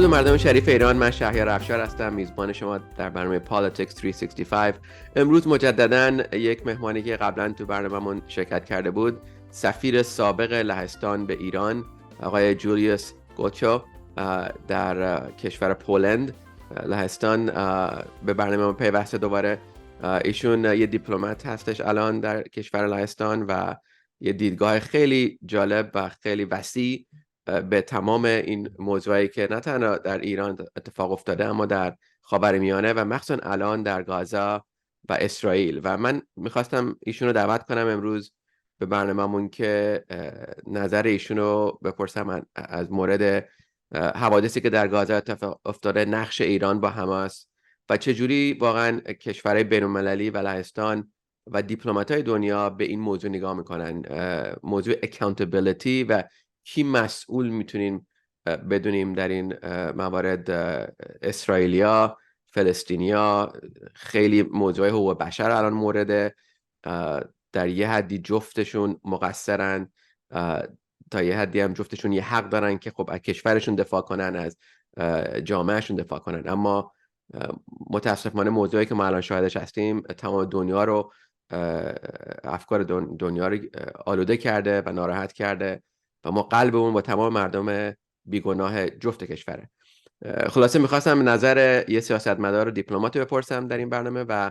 مردم شریف ایران، من شهریار افشار هستم، میزبان شما در برنامه Politics 365. امروز مجدداً یک مهمانی که قبلا تو برنامه‌مون شرکت کرده بود، سفیر سابق لهستان به ایران آقای جولیوس گوچو در کشور پولند. لهستان به برنامه پیوسته دوباره. ایشون یه دیپلمات هستش الان در کشور لهستان و یه دیدگاه خیلی جالب و خیلی وسیع به تمام این موضوعی که نه تنها در ایران اتفاق افتاده اما در خاورمیانه و مخصوصا الان در غزه و اسرائیل. و من میخواستم ایشونو دعوت کنم امروز به برنامه‌مون که نظر ایشونو بپرسم از مورد حوادثی که در غزه اتفاق افتاده، نقش ایران با حماس و چجوری واقعا کشورهای بین‌المللی و لهستان و دیپلمات‌های دنیا به این موضوع نگاه میکنن، موضوع accountability و کی مسئول میتونیم بدونیم در این موارد. اسرائیلیا، فلسطینیا، خیلی موضوع حقوق بشر الان مورد، در یه حدی جفتشون مقصرن، تا یه حدی هم جفتشون یه حق دارن که خب از کشورشون دفاع کنن، از جامعهشون دفاع کنن. اما متاسفانه موضوعی که ما الان شاهدش هستیم تمام دنیا رو، افکار دنیا رو آلوده کرده و ناراحت کرده و ما قلبمون با تمام مردم بیگناه جفت کشوره. خلاصه میخواستم نظر یه سیاستمدار و دیپلمات رو بپرسم در این برنامه و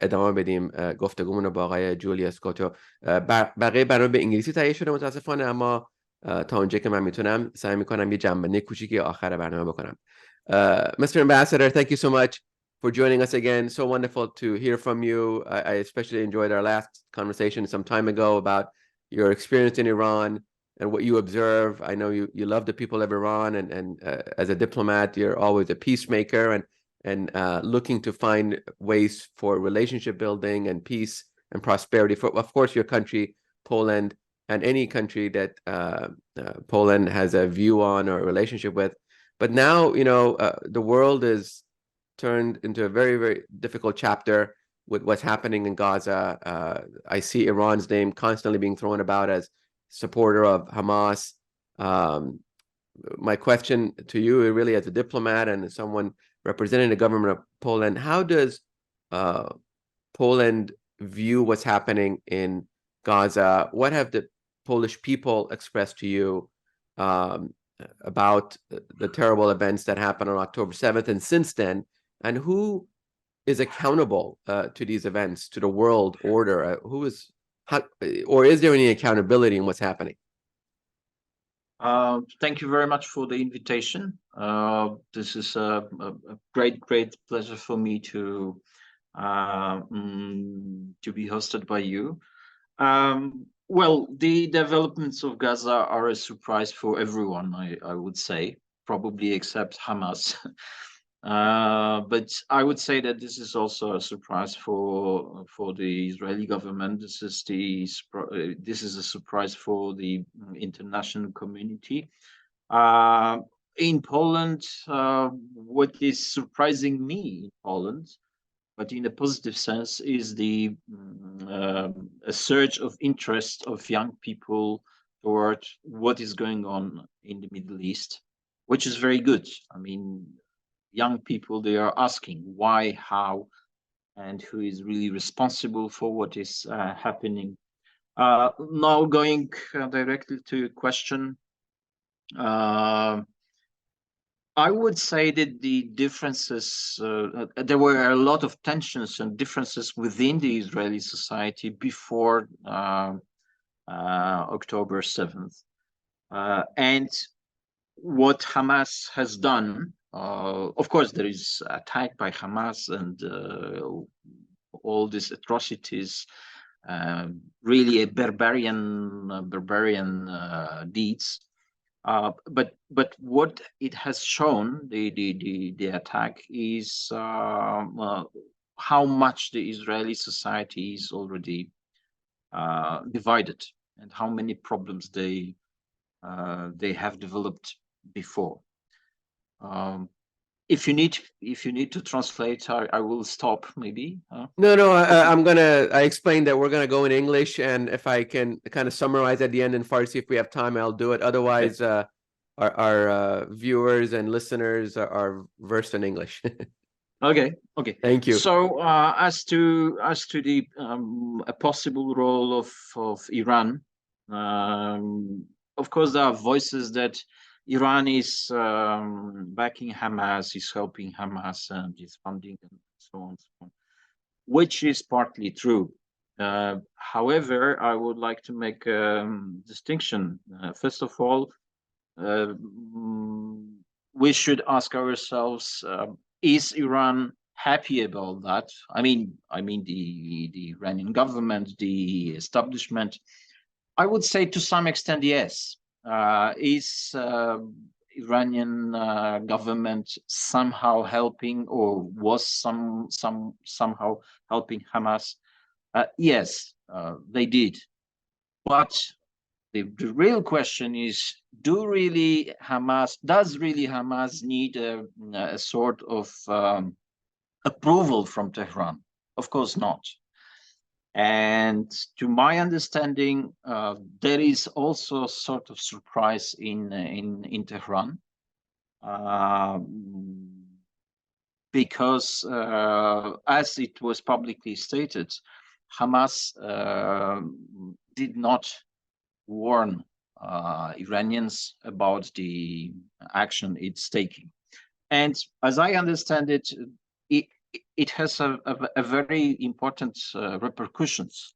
ادامه بدیم گفتگومون رو با آقای جولیوس گوچو. بقیه برنامه به انگلیسی تهیه شده متاسفانه، اما تا اونجا که من میتونم سعی میکنم یه جنبندی کوچیکی آخر برنامه بکنم. Mr. Ambassador, thank you so much for joining us again. So wonderful to hear from you. I especially enjoyed our last conversation some time ago about your experience in Iran and what you observe. I know you love the people of Iran, and as a diplomat, you're always a peacemaker and looking to find ways for relationship building and peace and prosperity for, of course, your country, Poland, and any country that Poland has a view on or a relationship with. But now, the world is turned into a very, very difficult chapter with what's happening in Gaza. I see Iran's name constantly being thrown about as supporter of Hamas. My question to you, really as a diplomat and someone representing the government of Poland, how does Poland view what's happening in Gaza? What have the Polish people expressed to you about the terrible events that happened on October 7th and since then, and who is accountable to these events, to the world order? Or is there any accountability in what's happening? Thank you very much for the invitation. This is a great pleasure for me to be hosted by you. Well, the developments of Gaza are a surprise for everyone, I would say, probably except Hamas. But I would say that this is also a surprise for the Israeli government. This is a surprise for the international community. In Poland, what is surprising me in Poland, but in a positive sense, is the a surge of interest of young people toward what is going on in the Middle East, which is very good. I mean, young people, they are asking why, how, and who is really responsible for what is happening. Now going directly to your question, I would say that the differences, there were a lot of tensions and differences within the Israeli society before October 7th. And what Hamas has done, of course, there is attack by Hamas and all these atrocities, really a barbarian deeds. But what it has shown, the attack, is how much the Israeli society is already divided and how many problems they have developed before. If you need to translate, I will stop maybe. No, I explained that we're gonna go in English, and if I can kind of summarize at the end in Farsi if we have time, I'll do it. Otherwise, our viewers and listeners are versed in English. Okay, okay. Thank you. So as to the a possible role of Iran, of course there are voices that Iran is backing Hamas, is helping Hamas, and is funding and so on, which is partly true. However, I would like to make a distinction. First of all, we should ask ourselves: is Iran happy about that? I mean the Iranian government, the establishment. I would say to some extent, yes. Is Iranian government somehow helping, or was somehow helping Hamas? Yes, they did. But the real question is, does really Hamas need a sort of approval from Tehran? Of course not. And to my understanding, there is also a sort of surprise in Tehran, because as it was publicly stated, Hamas did not warn Iranians about the action it's taking. And as I understand it, it has a very important repercussions.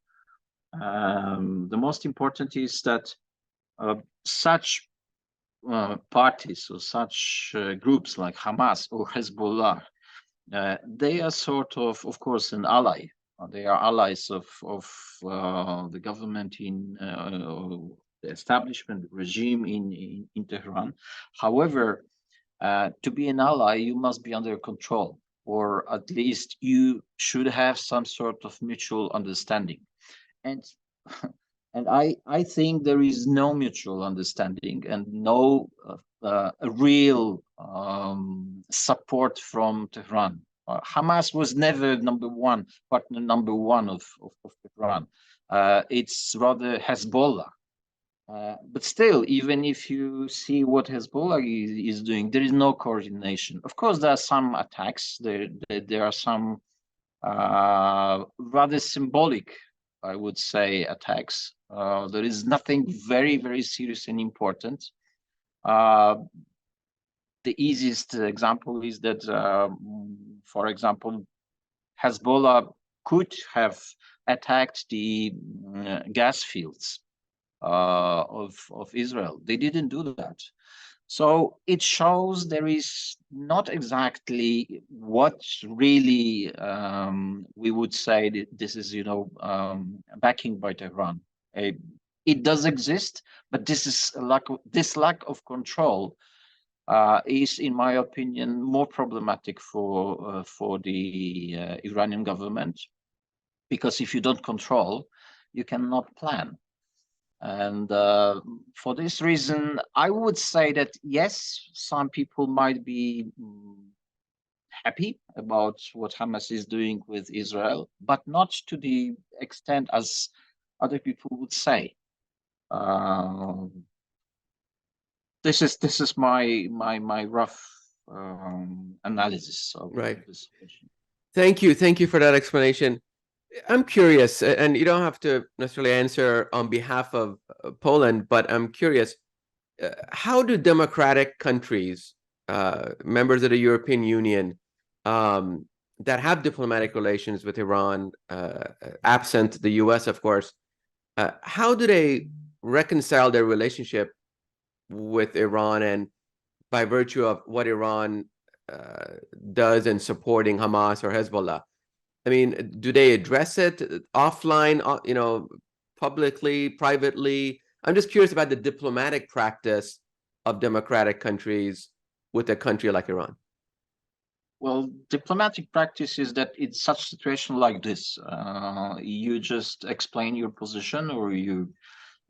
The most important is that such parties or such groups like Hamas or Hezbollah, they are sort of course, an ally. They are allies of the government in the establishment regime in Tehran. However, to be an ally, you must be under control, or at least you should have some sort of mutual understanding. And and I think there is no mutual understanding and no real support from Tehran. Hamas was never partner number one of Tehran. It's rather Hezbollah. But still, even if you see what Hezbollah is doing, there is no coordination. Of course, there are some attacks. There are some rather symbolic, I would say, attacks. There is nothing very, very serious and important. The easiest example is that, for example, Hezbollah could have attacked the gas fields of Israel. They didn't do that. So it shows there is not exactly what really we would say that this is, backing by Tehran. It does exist, but this lack of control is, in my opinion, more problematic for the Iranian government, because if you don't control, you cannot plan. And for this reason, I would say that yes, some people might be happy about what Hamas is doing with Israel, but not to the extent as other people would say. This is my rough analysis of this question. Thank you for that explanation. I'm curious, and you don't have to necessarily answer on behalf of Poland, but I'm curious, how do democratic countries, members of the European Union, that have diplomatic relations with Iran, absent the US, of course, how do they reconcile their relationship with Iran, and by virtue of what Iran does in supporting Hamas or Hezbollah? I mean, do they address it offline, publicly, privately? I'm just curious about the diplomatic practice of democratic countries with a country like Iran. Well, diplomatic practice is that in such situation like this, you just explain your position, or you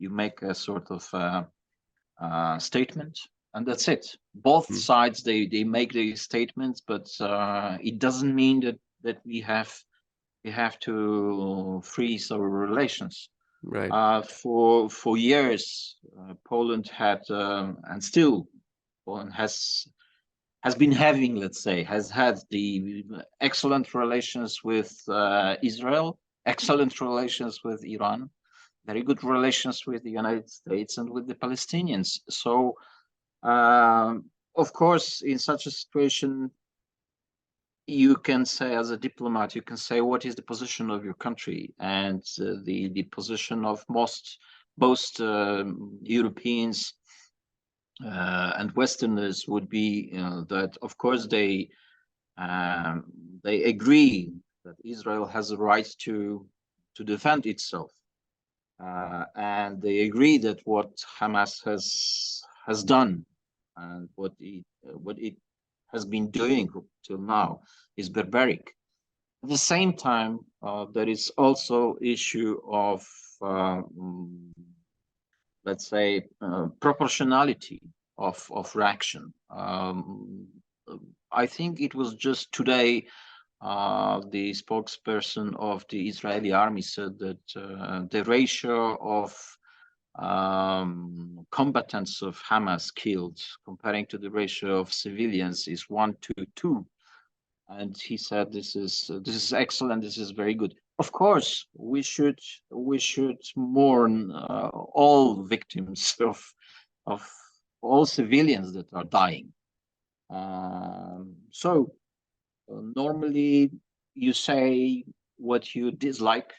make a sort of statement, and that's it. Both sides, they make the statements, but it doesn't mean that we have to freeze our relations. Right. For years, Poland had and still and has been having, let's say, has had the excellent relations with Israel, excellent relations with Iran, very good relations with the United States and with the Palestinians. So, of course, in such a situation, you can say, as a diplomat, you can say what is the position of your country, and the position of most Europeans and Westerners would be that, of course, they agree that Israel has a right to defend itself, and they agree that what Hamas has done and what it has been doing till now is barbaric. At the same time, there is also issue of let's say proportionality of reaction. I think it was just today the spokesperson of the Israeli army said that the ratio of combatants of Hamas killed comparing to the ratio of civilians is 1 to 2, and he said this is excellent, this is very good. Of course, we should mourn all victims of all civilians that are dying. So normally you say what you dislike,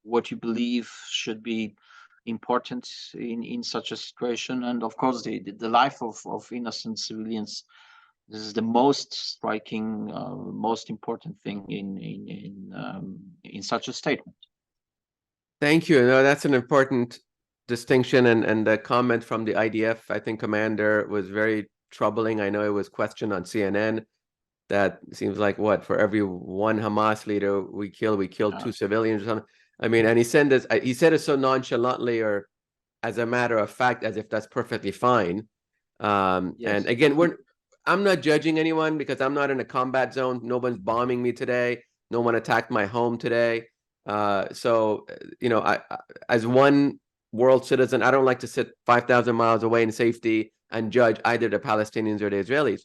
what you believe should be important in such a situation, and of course the life of innocent civilians, this is the most striking, most important thing in such a statement. Thank you. No, that's an important distinction, and the comment from the IDF, I think, commander was very troubling. I know it was questioned on CNN. That seems like what, for every one Hamas leader we kill 2 civilians or something. I mean, and he said it so nonchalantly, or as a matter of fact, as if that's perfectly fine. Yes. And again, I'm not judging anyone because I'm not in a combat zone. No one's bombing me today. No one attacked my home today. So, you know, I as one world citizen, I don't like to sit 5,000 miles away in safety and judge either the Palestinians or the Israelis.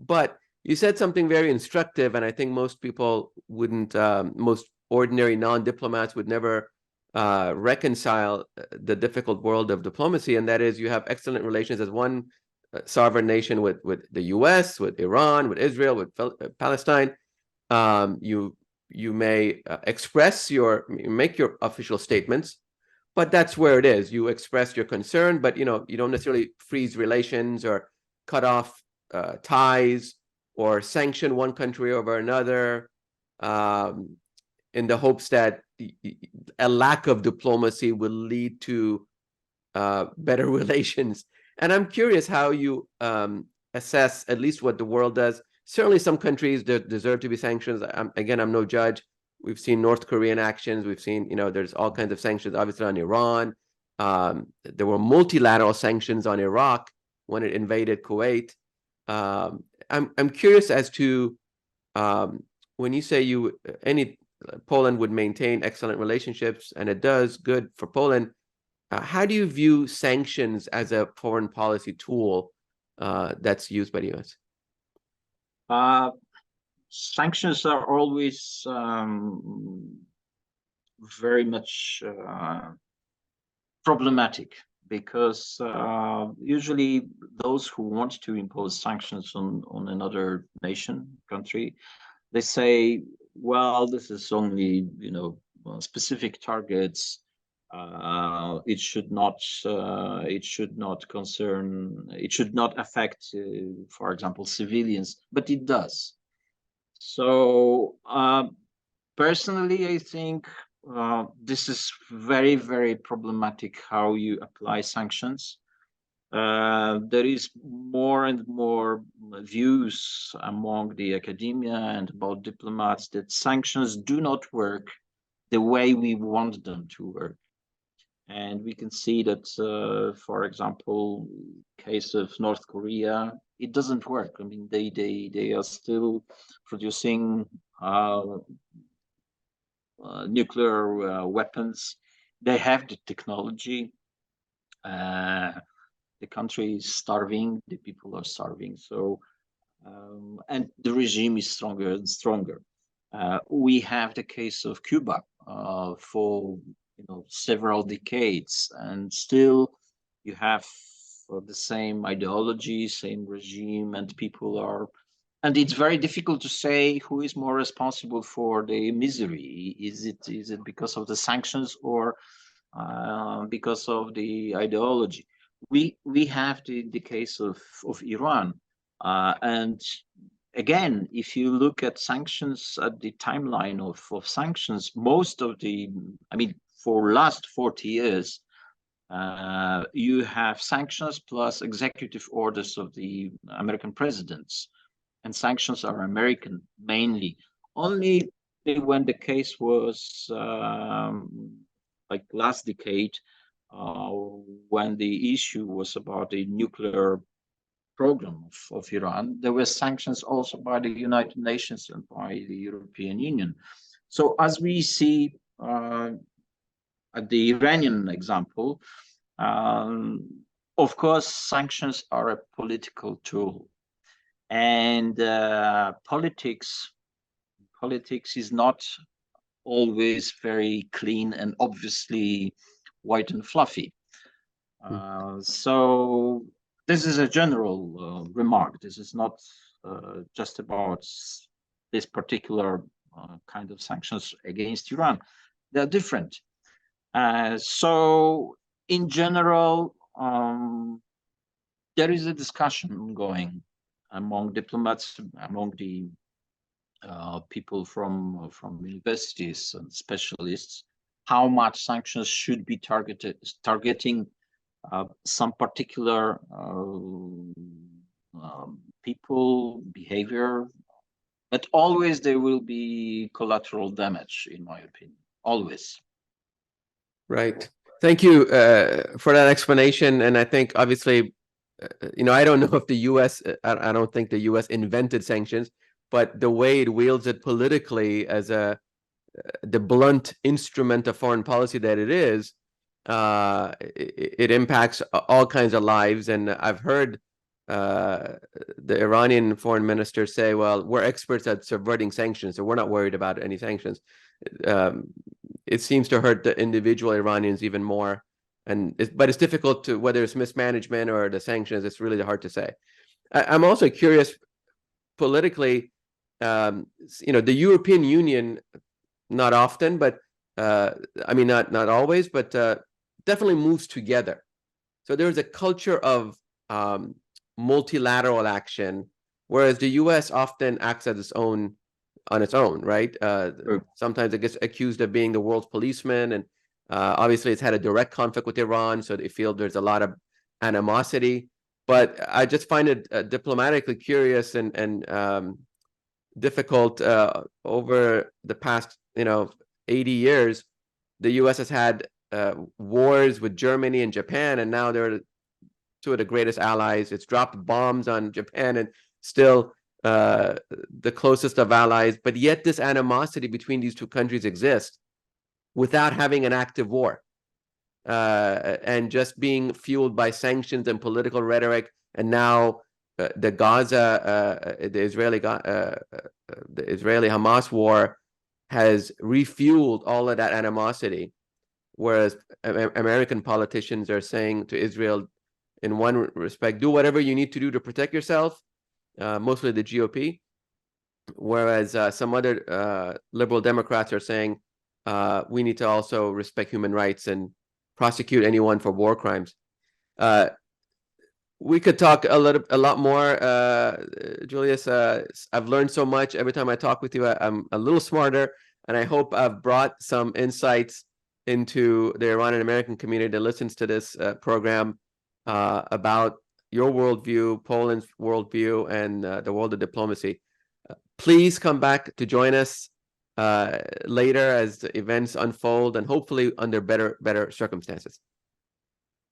But you said something very instructive, and I think most people wouldn't, most ordinary non-diplomats would never reconcile the difficult world of diplomacy, and that is you have excellent relations as one sovereign nation with the US, with Iran, with Israel, with Palestine. You may make your official statements, but that's where it is. You express your concern, but you don't necessarily freeze relations or cut off ties or sanction one country over another in the hopes that a lack of diplomacy will lead to better relations. And I'm curious how you assess at least what the world does. Certainly some countries deserve to be sanctions. Again, I'm no judge. We've seen North Korean actions. We've seen, there's all kinds of sanctions, obviously, on Iran. There were multilateral sanctions on Iraq when it invaded Kuwait. I'm curious as to when you say Poland would maintain excellent relationships, and it does good for Poland. How do you view sanctions as a foreign policy tool that's used by the U.S.? Sanctions are always very much problematic because usually those who want to impose sanctions on another country, they say, well, this is only specific targets. It should not affect, for example, civilians, but it does. So personally, I think this is very, very problematic how you apply sanctions. There is more and more views among the academia and about diplomats that sanctions do not work the way we want them to work. And we can see that, for example, case of North Korea, it doesn't work. I mean, they are still producing nuclear weapons. They have the technology. The country is starving, the people are starving. So, and the regime is stronger and stronger. We have the case of Cuba for several decades, and still you have the same ideology, same regime, and people are. And it's very difficult to say who is more responsible for the misery. Is it because of the sanctions or because of the ideology? We have the case of Iran, and again, if you look at sanctions, at the timeline of sanctions, most of the, I mean, for last 40 years, you have sanctions plus executive orders of the American presidents, and sanctions are American mainly. Only when the case was like last decade, when the issue was about the nuclear program of Iran, there were sanctions also by the United Nations and by the European Union. So as we see at the Iranian example, of course, sanctions are a political tool, and politics is not always very clean and obviously white and fluffy. So this is a general remark. This is not just about this particular kind of sanctions against Iran. They're different. So in general, there is a discussion going among diplomats, among the people from universities and specialists, how much sanctions should be targeting some particular people, behavior, but always there will be collateral damage, in my opinion, always. Right. Thank you for that explanation. And I think obviously, I don't know if the U.S., I don't think the U.S. invented sanctions, but the way it wields it politically as the blunt instrument of foreign policy that it is, it impacts all kinds of lives. And I've heard the Iranian foreign minister say, well, we're experts at subverting sanctions, so we're not worried about any sanctions. It seems to hurt the individual Iranians even more. But it's difficult to, whether it's mismanagement or the sanctions, it's really hard to say. I'm also curious politically, the European Union, not often, but I mean, not always, but definitely moves together. So there's a culture of multilateral action, whereas the U.S. often acts as on its own, right? Sometimes it gets accused of being the world's policeman, and obviously it's had a direct conflict with Iran, so they feel there's a lot of animosity. But I just find it diplomatically curious and difficult. Over the past 80 years, the U.S. has had wars with Germany and Japan, and now they're two of the greatest allies. It's dropped bombs on Japan and still the closest of allies, but yet this animosity between these two countries exists without having an active war, and just being fueled by sanctions and political rhetoric. And now the Israeli Hamas war has refueled all of that animosity, whereas American politicians are saying to Israel, in one respect, do whatever you need to do to protect yourself, mostly the GOP, whereas some other liberal Democrats are saying we need to also respect human rights and prosecute anyone for war crimes. We could talk a lot more, Juliusz. I've learned so much. Every time I talk with you, I'm a little smarter, and I hope I've brought some insights into the Iranian American community that listens to this program about your worldview, Poland's worldview, and the world of diplomacy. Please come back to join us later as the events unfold, and hopefully under better circumstances.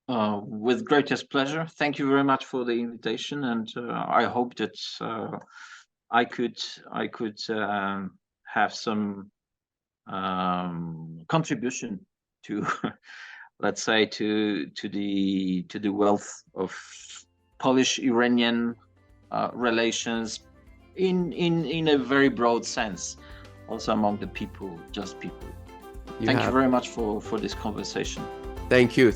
With greatest pleasure. Thank you very much for the invitation, and I hope that I could have some contribution to let's say, to the wealth of Polish-Iranian relations in a very broad sense, also among the people, just people. Thank you very much for this conversation. Thank you.